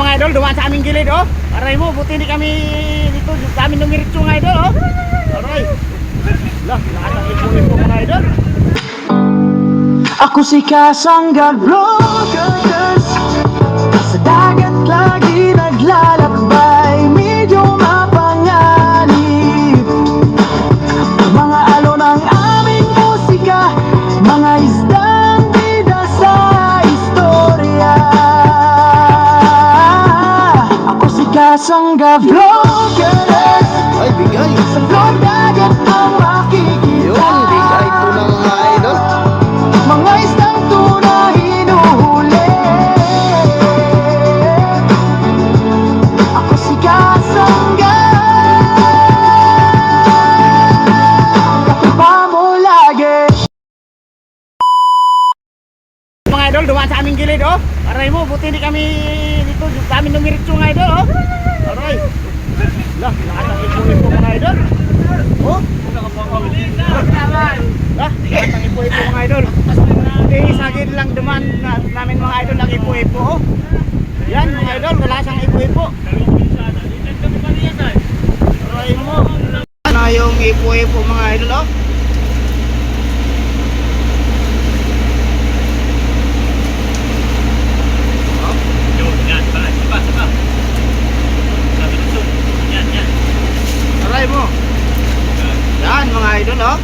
mga idol, dumaan sa aming gilid oh. Aray mo, buti hindi kami dito, kami numiritso mga idol oh. Aray. Lah, lahat ang ipunin po mga idol. Ako si Kasangga Vloggers, sa dagat lagi naglalakbay, medyo mapanganib. Mga alon ang aming musika, mga isdang bida sa istorya. Ako si Kasangga Vloggers, Ay, bigay. sa vlog dagat ang makikita. Yun, bigay ito ng mga idol. Mga isdang tuna hinuhuli. Ako si Kasangga, katipa mo lagi. Mga idol, dumaan sa aming gilid oh. Aray mo, buti hindi kami dito, kami numiritso mga idol oh. Aray. Lah, lahat ang ipunin po mga idol. Oh. Lah, lahat ang ipunin po mga idol. Hindi, sagid lang dumaan namin mga idol ang ipuin po oh. Yan mga idol, wala siyang ipuin po. Aray mo. Ano yung ipuin po mga idol oh. Aray mo. Yan mga idol oh.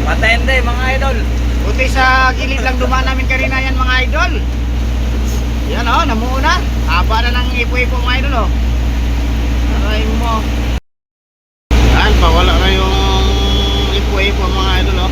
Patende mga idol. Buti sa gilid lang dumaan namin kanina yan mga idol. Yan oh, namuuna. Haba na ng ipo-ipo mga idol oh. Aray mo. Yan, pawala na yung ipo-ipo mga idol oh.